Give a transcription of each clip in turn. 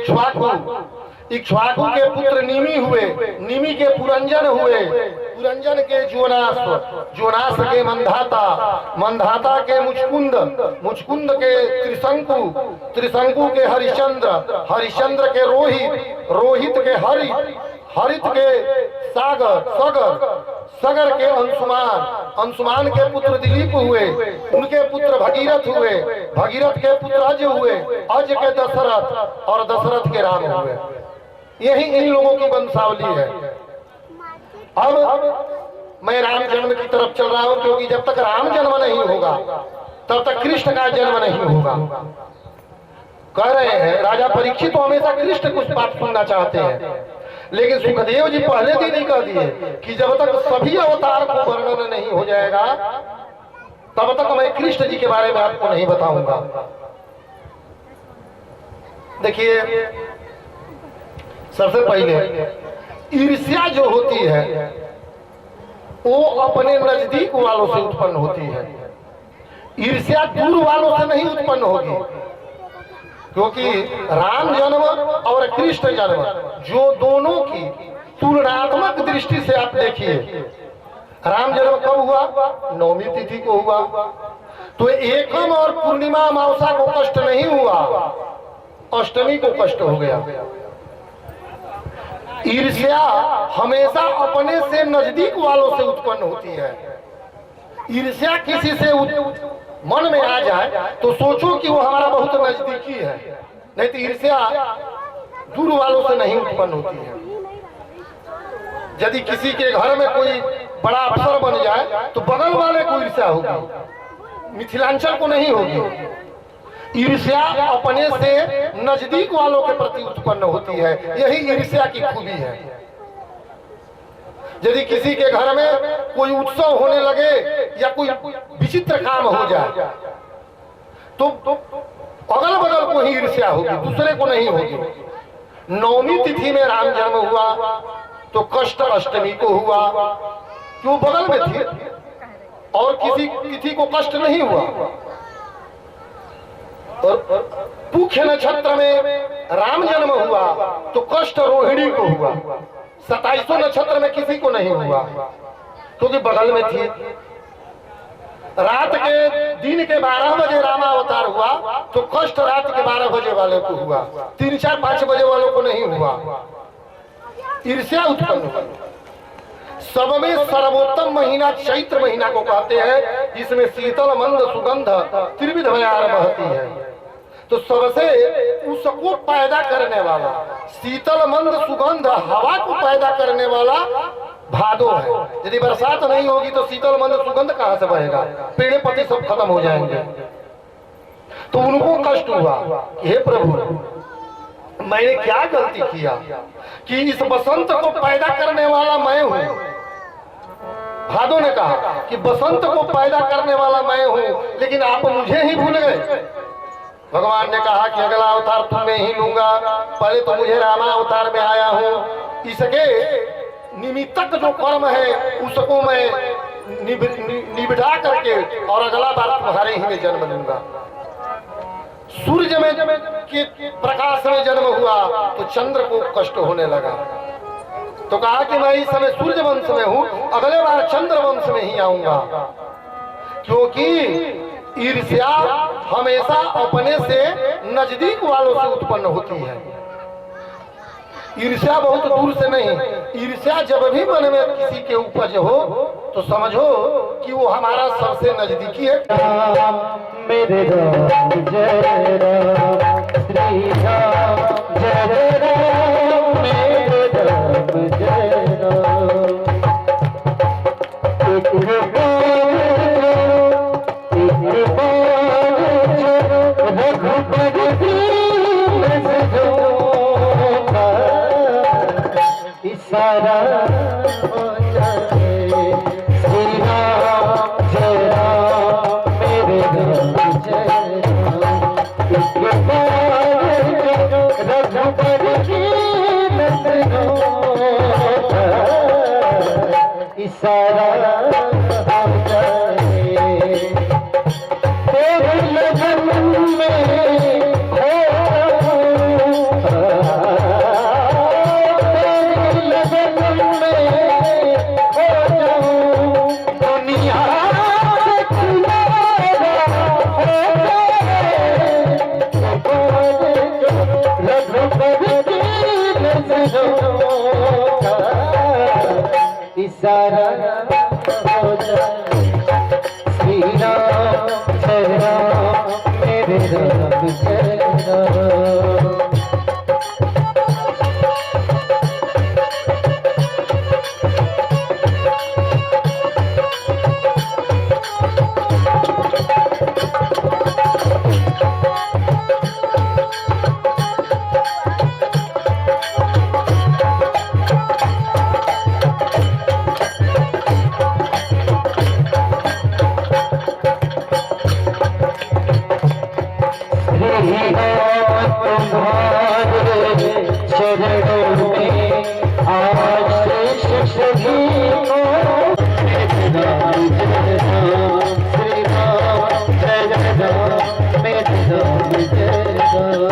इक्ष्वाकु, इक्ष्वाकु के पुत्र निमि हुए, निमि के पुरंजन हुए, पुरंजन के जोनास, जोनास के मंधाता, मंधाता के मुचकुंद, मुचकुंद के त्रिशंकु, त्रिशंकु के हरिश्चंद्र, हरिश्चंद्र के रोहित, रोहित के हरित, हरित के सागर, सगर, सगर के अंशुमान, अंशुमान के पुत्र दिलीप हुए, उनके पुत्र भगीरथ हुए, भगीरथ के पुत्र अज हुए, अज के दशरथ और दशरथ के राम हुए। यही इन लोगों की वंशावली है। अब मैं राम जन्म की तरफ चल रहा हूं, क्योंकि जब तक राम जन्म नहीं होगा तब तक कृष्ण का जन्म नहीं होगा। कह रहे हैं राजा परीक्षित तो हमेशा कृष्ण कुछ बात सुनना चाहते हैं, लेकिन सुखदेव जी पहले दिन ही कह दिए कि जब तक सभी अवतार को वर्णन नहीं हो जाएगा तब तक मैं कृष्ण जी के बारे में आपको नहीं बताऊंगा। देखिए, सबसे पहले ईर्ष्या जो होती है वो अपने नजदीक वालों से उत्पन्न होती है, ईर्ष्या दूर वालों से नहीं उत्पन्न होगी। क्योंकि राम जन्म और कृष्ण जन्म जो दोनों की तुलनात्मक दृष्टि से आप देखिए, राम जन्म कब हुआ? नवमी तिथि को हुआ, तो एकम और पूर्णिमा अमावस्या को कष्ट नहीं हुआ, अष्टमी को कष्ट हो गया। ईर्ष्या हमेशा अपने से नजदीक वालों से उत्पन्न होती है। ईर्ष्या किसी से मन में आ जाए तो सोचो कि वो हमारा बहुत नजदीकी है, नहीं तो ईर्ष्या दूर वालों से नहीं उत्पन्न होती है। यदि किसी के घर में कोई बड़ा अफसर बन जाए तो बगल वाले को ईर्ष्या होगी, मिथिलांचल को नहीं होगी। ईर्ष्या अपने से नजदीक वालों के प्रति उत्पन्न होती है, यही ईर्ष्या की खूबी है। यदि किसी के घर में कोई उत्सव होने लगे या कोई विचित्र काम हो जाए तो अगल बगल को ही ईर्ष्या होगी, दूसरे को नहीं होगी। नवमी तिथि में राम जन्म हुआ तो कष्ट अष्टमी को हुआ, क्यों? बगल में थी, और किसी तिथि को कष्ट नहीं हुआ। और पुष्य नक्षत्र में राम जन्म हुआ तो कष्ट रोहिणी को हुआ, 27 नक्षत्र में किसी को नहीं हुआ, क्योंकि बगल में थी। रात के दिन के 12 बजे रामा अवतार हुआ तो कष्ट रात के 12 बजे वाले को हुआ, 3, 4, 5 बजे वालों को नहीं हुआ। ईर्ष्या उत्पन्न हुआ। सब में सर्वोत्तम महीना चैत्र महीना को कहते हैं, जिसमें शीतल मंद सुगंध त्रिविध भयार बहती है। तो सबसे उसको पैदा करने वाला, शीतल मंद सुगंध हवा को पैदा करने वाला भादो है। यदि बरसात नहीं होगी तो शीतल मंद सुगंध कहां से बहेगा? पेड़ पत्ते सब खत्म हो जाएंगे। तो उनको कष्ट हुआ कि हे प्रभु, मैंने क्या गलती किया कि इस बसंत को पैदा करने वाला मैं हूं। भादो ने कहा कि बसंत को पैदा करने वाला मैं हूं, लेकिन आप मुझे ही भूल गए। भगवान ने कहा कि अगला अवतार तुम्हें ही लूंगा, पहले तो मुझे रामा अवतार में आया हूं, इसके निमित्तक जो कर्म है उसको मैं निबिठा करके और अगला बार तुम्हारे ही में जन्म लूंगा। सूर्य में के प्रकाश में जन्म हुआ तो चंद्र को कष्ट होने लगा, तो कहा कि मैं इस समय सूर्य वंश में हूं, अगले बार चंद्र वंश में ही आऊंगा। क्योंकि ईर्ष्या हमेशा अपने से नजदीक वालों से उत्पन्न होती है, ईर्ष्या बहुत दूर से नहीं। ईर्ष्या जब भी मन में किसी के उपज हो तो समझो कि वो हमारा सबसे नजदीकी है। मेरे राम जय राम, श्री राम जय राम, मेरे राम जय राम। सारा हो जाए, श्री राम जय राम, मेरे राम जय राम। रघुबर की इशारा हो जाए, तेरे लगन में हो नजरों का इशारा हो जाए। श्री राम जय राम मेरे राम जय राम। तुम्हारे चरणों में आशीष सभी को। श्री राम जय राम मेरे राम जय राम।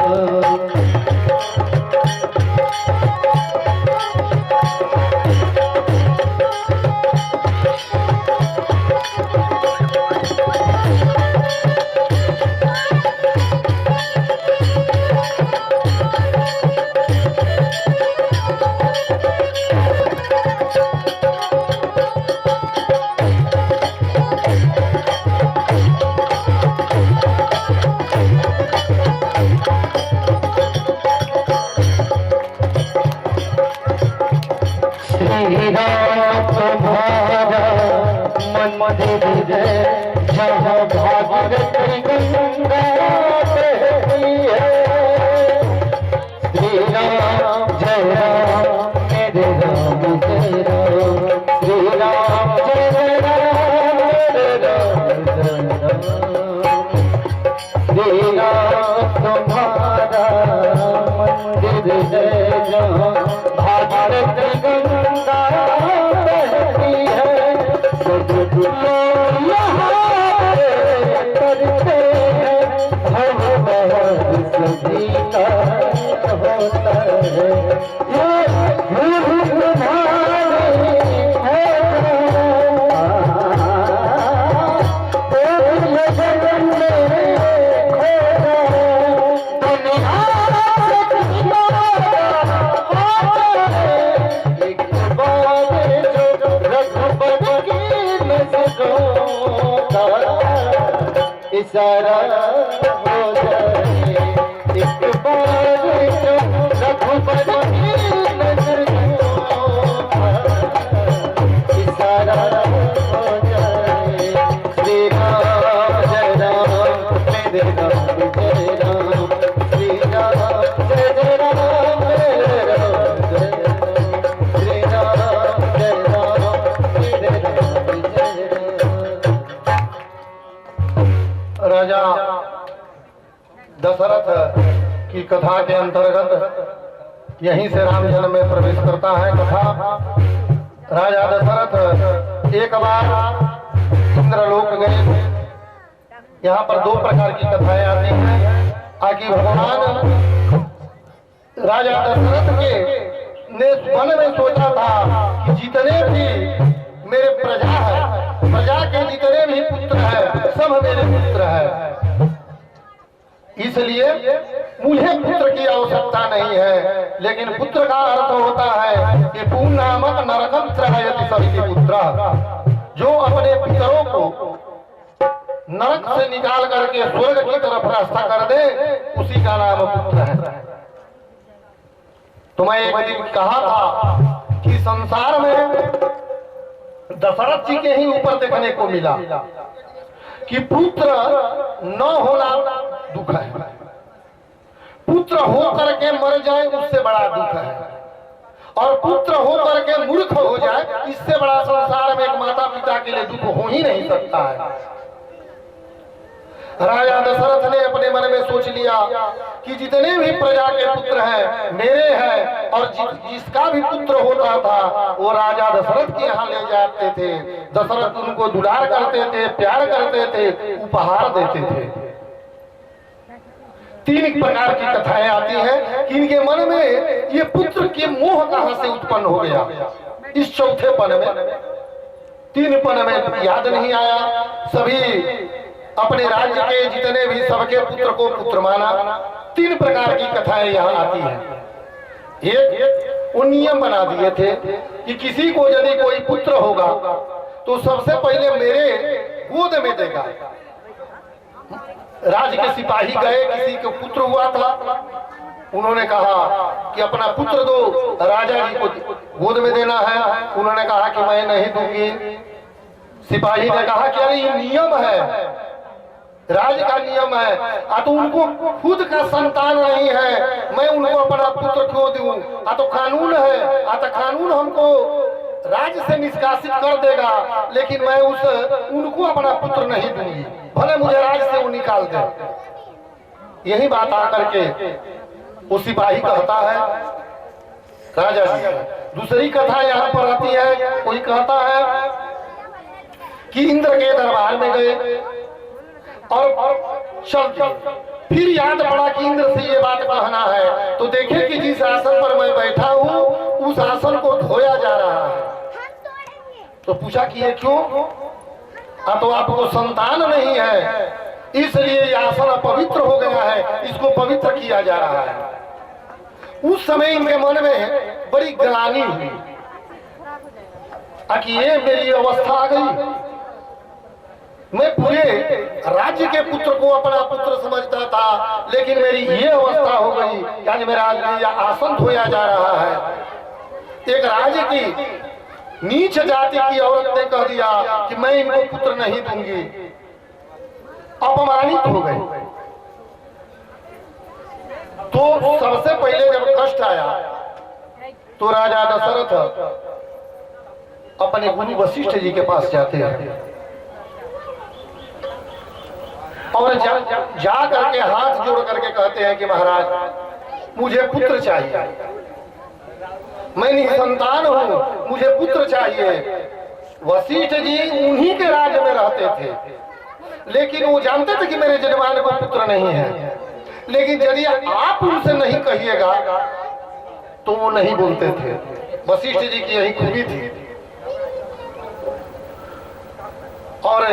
श्री राम तुम्हारा मंदिर है जहाँ भागीरथी गंगा बहती है। श्री राम जय राम मेरे राम जय राम। श्री राम जय राम मेरे राम जय राम। श्री राम तुम्हारा मंदिर है जहाँ भागीरथी गंगा बहती है। सब लोग यहाँ करते हैं भगवान सभी का होता है। ये गुरु तुम्हारे है जगन में खोया दुनिया इशारा हो जाए। एक बार रघुपति की नजरों का इशारा हो जाए। श्री राम जय राम मेरे राम जय राम। श्री राम जय राम मेरे राम जय राम। श्री राम जय राम मेरे राम जय राम। राजा दशरथ की कथा के अंतर्गत यहीं से राम जन्म में प्रवेश करता है कथा। राजा दशरथ एक बार इंद्रलोक गए। यहाँ पर दो प्रकार की कथाएं आती हैं। आगे भगवान राजा दशरथ के ने मन में सोचा था कि जितने भी मेरे प्रजा है, प्रजा के जितने भी पुत्र है सब मेरे पुत्र है, इसलिए मुझे पुत्र की आवश्यकता नहीं है। लेकिन पुत्र का अर्थ होता है कि पूर्ण नामक नरकम त्रयति सभी पुत्र, जो अपने पितरों को नरक से निकाल करके स्वर्ग की तरफ रास्ता कर दे उसी का नाम पुत्र है। तो मैं एक दिन कहा था कि संसार में दशरथ जी के ही ऊपर देखने को मिला कि पुत्र न होना दुख है, पुत्र हो करके मर जाए उससे बड़ा दुख है, और पुत्र हो करके मूर्ख हो जाए इससे बड़ा संसार में एक माता पिता के लिए दुख हो ही नहीं सकता है। राजा दशरथ ने अपने मन में सोच लिया कि जितने भी प्रजा के पुत्र हैं मेरे हैं, और जिसका भी पुत्र होता था वो राजा दशरथ के यहाँ ले जाते थे। दशरथ उनको दुलार करते थे, प्यार करते थे, उपहार देते थे। तीन प्रकार की कथाएं आती हैं कि इनके मन में ये पुत्र के मोह कहां से उत्पन्न हो गया। इस चौथे पन में, तीन पन में याद नहीं आया। सभी अपने राज्य के जितने भी सबके पुत्र को पुत्र माना। तीन प्रकार की कथाएं यहाँ आती हैं। एक वो नियम बना दिए थे कि किसी को यदि कोई पुत्र होगा तो सबसे पहले मेरे गोद में देगा। राज के सिपाही गए, किसी को पुत्र हुआ था, उन्होंने कहा कि अपना पुत्र दो, राजा जी को गोद में देना है। उन्होंने कहा कि मैं नहीं दूंगी। सिपाही ने कहा कि अरे ये नियम है, राज का नियम है, तो उनको खुद का संतान नहीं है, मैं उनको अपना पुत्र क्यों दूं? तो कानून है, तो कानून हमको राज्य से निष्कासित कर देगा, लेकिन मैं उनको अपना पुत्र नहीं दूंगी, भले मुझे राज्य से वो निकाल दे। यही बात आकर के वो सिपाही कहता है राजा जी। दूसरी कथा यहाँ पर आती है, कोई कहता है कि इंद्र के दरबार में गए और चल गए। फिर याद पड़ा कि इंद्र से ये बात कहना है, तो देखे कि जिस आसन पर मैं बैठा हूँ उस आसन को धोया जा रहा है। तो पूछा कि ये क्यों? तो आपको संतान नहीं है, इसलिए ये आसन अपवित्र हो गया है, इसको पवित्र किया जा रहा है। उस समय इनके मन में बड़ी ग्लानि हुई कि ये मेरी अवस्था आ गई। मैं पूरे राज्य के पुत्र को अपना पुत्र समझता था, लेकिन मेरी ये अवस्था हो गई, यानी मेरा आसन धोया जा रहा है। एक राज्य की नीच जाति की औरत ने कह दिया कि मैं इनको पुत्र नहीं दूंगी, अपमानित हो गई। तो सबसे पहले जब कष्ट आया तो राजा दशरथ अपने गुरु वशिष्ठ जी के पास जाते हैं और जा करके हाथ जोड़ करके कहते हैं कि महाराज मुझे पुत्र चाहिए, मैं निसंतान हूं, मुझे पुत्र चाहिए। वशिष्ठ जी उन्हीं के राज्य में रहते थे, लेकिन वो जानते थे कि मेरे जजमान को पुत्र नहीं है, लेकिन यदि आप उनसे नहीं कहिएगा तो वो नहीं बोलते थे। वशिष्ठ जी की यही खूबी थी। और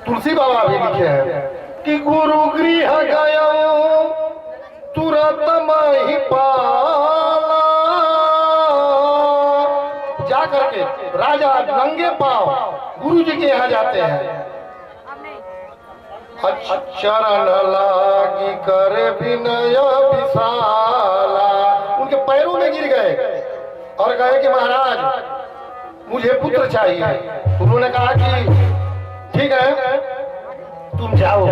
तुलसी बाबा भी लिखे हैं कि गुरु गृह गयो तुरंत मही पाला। जाकर के राजा नंगे पांव गुरु जी के यहाँ जाते हैं, चरण लागी कर विनय विशाला, उनके पैरों में गिर गए और कहे कि महाराज मुझे पुत्र चाहिए। उन्होंने कहा कि ठीक है, तुम जाओ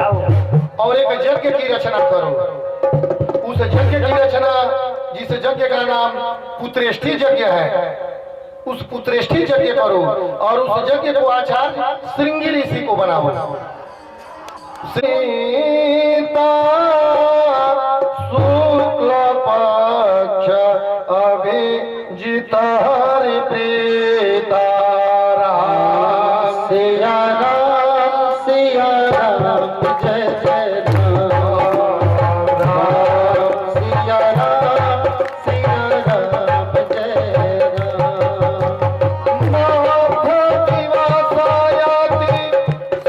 और एक यज्ञ की रचना करो। उस यज्ञ की रचना, जिस यज्ञ का नाम पुत्रेष्ठी यज्ञ है, उस पुत्रेष्ठी यज्ञ करो और उस यज्ञ को आचार्य श्रृंगी ऋषि को बनाओ। सीता शुक्ल पक्ष अभिजित हरि प्रीता राम सिया राम जय जय राम राम सिया राम जय राम। नाथ दिवसायति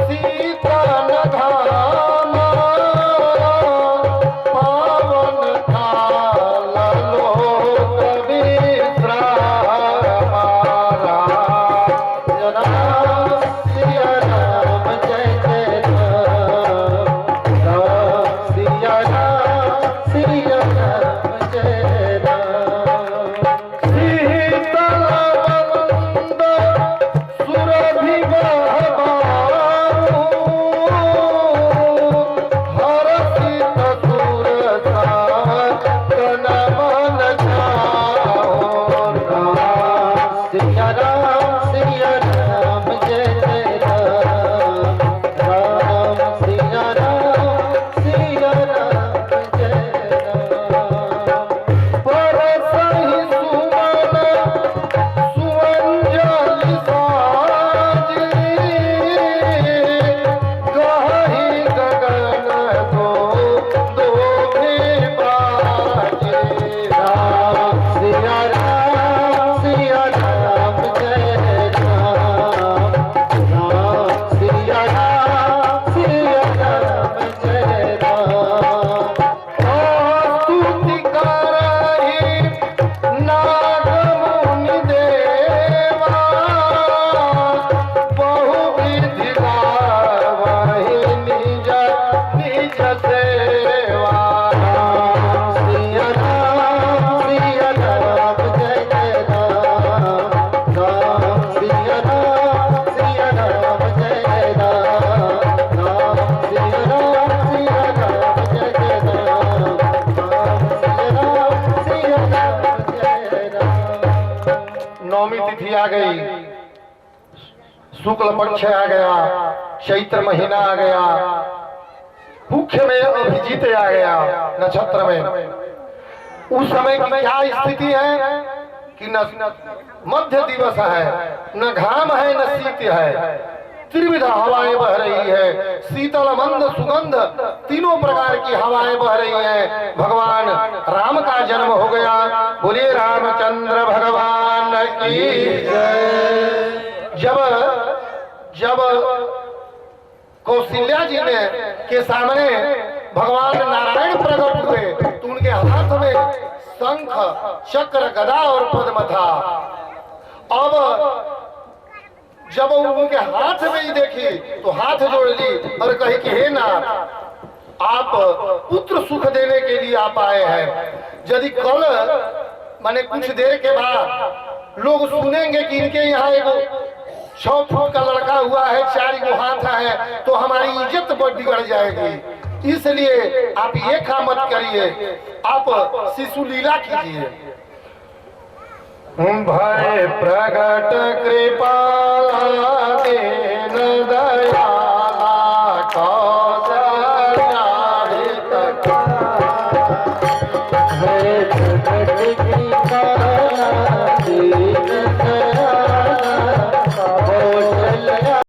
सीता न धामा, पावन काल लोक विश्राम राम सिया राम जय जय राम राम सिया राम जय राम। शीतल वंद सुरभि बहबाऊ, हर्षित सुरसार तन मन छाओ राम सिया राम जय जय राम राम सिया राम जय राम। नवमी तिथि आ गई, शुक्ल पक्ष आ गया, चैत्र महीना आ गया, मुख्य में अभिजीत आ गया नक्षत्र में। उस समय की क्या स्थिति है कि न मध्य दिवस है, न घाम है, न शीत है, त्रिविध हवाएं बह रही है, शीतल मंद सुगंध तीनों प्रकार की हवाएं बह रही हैं। भगवान राम का जन्म हो गया। बोलिए रामचंद्र भगवान की जय। जब कौशल्या जी ने के सामने भगवान नारायण प्रकट हुए तो उनके हाथ में शंख चक्र गदा और पद्म था। अब जब उनके हाथ में ही देखी तो हाथ जोड़ ली और कही कि हे नाथ, आप पुत्र सुख देने के लिए आप आए हैं। यदि कल माने कुछ देर के बाद लोग सुनेंगे कि इनके यहाँ एक 6 फुट का लड़का हुआ है, 4 गो हाथ है, तो हमारी इज्जत बिगड़ जाएगी। इसलिए आप ये काम मत करिए, आप शिशु लीला कीजिए। भय प्रगट कृपा